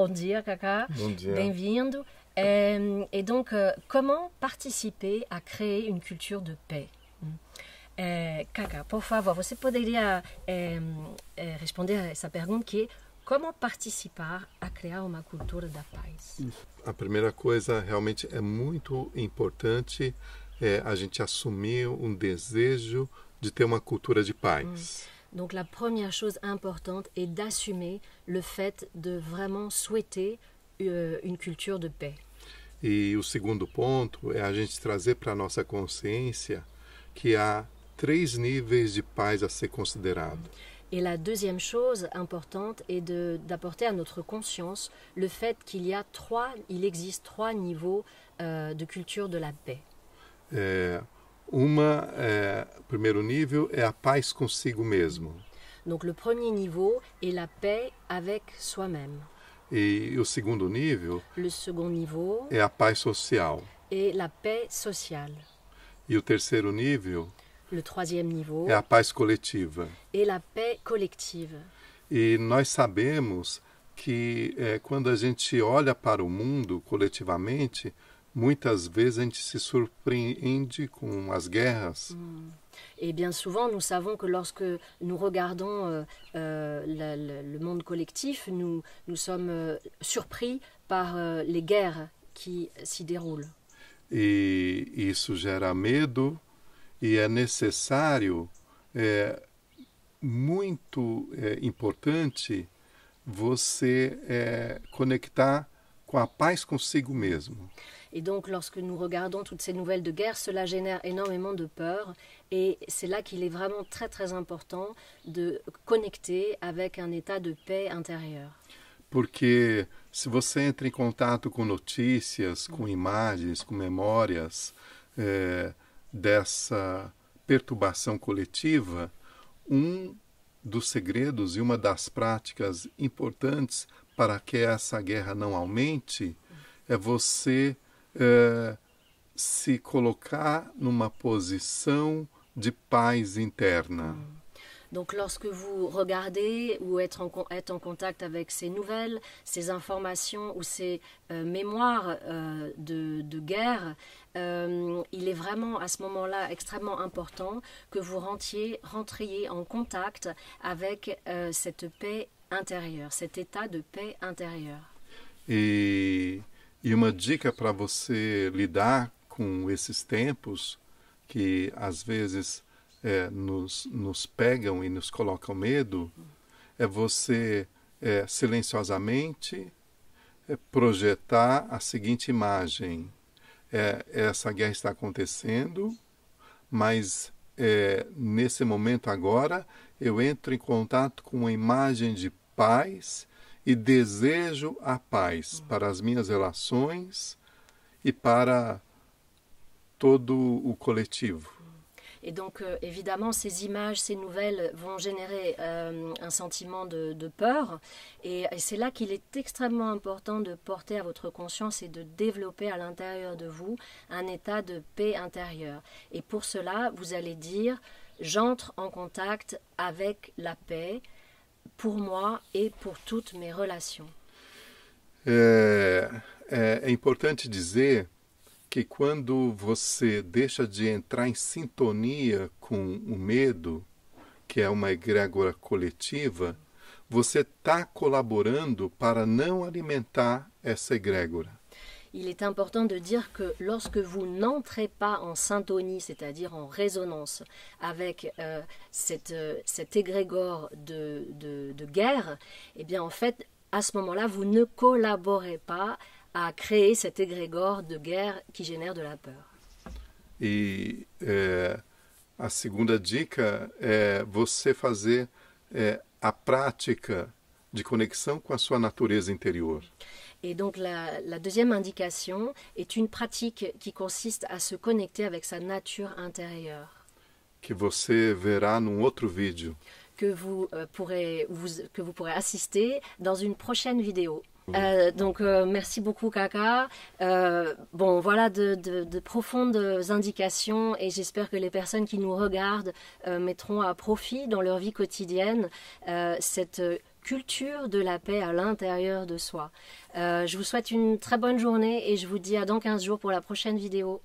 Bom dia, Kaka. Bom dia. Bem-vindo. Et donc, comment participer à créer une culture de paix? Kaka, por favor, você poderia responder a essa pergunta que é como participar a criar uma cultura da paz? A primeira coisa realmente é muito importante a gente assumir um desejo de ter uma cultura de paz. Donc la première chose importante est d'assumer le fait de vraiment souhaiter une culture de paix. E o segundo ponto é a gente trazer para a nossa consciência que há 3 níveis de paz a ser considerado. Et la deuxième chose importante est d'apporter à notre conscience le fait qu'il existe 3 niveaux de culture de la paix. O primeiro nível é a paz consigo mesmo. Donc le premier niveau est la paix avec soi-même. E o segundo nível Le second niveau é a paz social. est la paix sociale. E o terceiro nível Le troisième niveau é a paz coletiva. est la paix collective. E nós sabemos que quando a gente olha para o mundo coletivamente, muitas vezes a gente se surpreende com as guerras. Et bien souvent, nous savons que lorsque nous regardons le monde collectif, nous sommes surpris par les guerres qui s'y déroulent. E isso gera medo e é necessário, muito importante você conectar com a paz consigo mesmo. Et donc, lorsque nous regardons toutes ces nouvelles de guerre, cela génère énormément de peur. Et c'est là qu'il est vraiment très, très important de connecter avec un état de paix intérieure. Porque se você entra em contato com notícias, com imagens, com memórias dessa perturbação coletiva, um dos segredos e uma das práticas importantes para que essa guerra não aumente é você se colocar numa posição de paz interna. Donc lorsque vous regardez ou êtes en contact avec ces nouvelles, ces informations ou ces mémoires de guerre, il est vraiment à ce moment-là extrêmement important que vous rentriez en contact avec cette paix intérieure, cet état de paix intérieure. E uma dica para você lidar com esses tempos que às vezes nos pegam e nos colocam medo, é você silenciosamente projetar a seguinte imagem. Essa guerra está acontecendo, mas nesse momento agora eu entro em contato com uma imagem de paz e desejo a paz para as minhas relações e para todo o coletivo. Et donc, évidemment, ces images, ces nouvelles vont générer un sentiment de peur. Et c'est là qu'il est extrêmement important de porter à votre conscience et de développer à l'intérieur de vous un état de paix intérieure. Et pour cela, vous allez dire, j'entre en contact avec la paix pour moi et pour toutes mes relations. É importante dizer que quando você deixa de entrar em sintonia com o medo, que é uma egrégora coletiva, você está colaborando para não alimentar essa egrégora. Il est important de dire que lorsque vous n'entrez pas en syntonie, c'est-à-dire en résonance avec cet égrégore de guerre, eh bien en fait, à ce moment-là, vous ne collaborez pas à créer cet égrégore de guerre qui génère de la peur. E a segunda dica é você fazer a prática de conexão com a sua natureza interior. Et donc la deuxième indication est une pratique qui consiste à se connecter avec sa nature intérieure. Que você verá num outro vídeo. Que vous pourrez assister dans une prochaine vidéo. Donc merci beaucoup Kaka. Bon voilà de profondes indications et j'espère que les personnes qui nous regardent mettront à profit dans leur vie quotidienne cette culture de la paix à l'intérieur de soi. Je vous souhaite une très bonne journée et je vous dis à dans 15 jours pour la prochaine vidéo.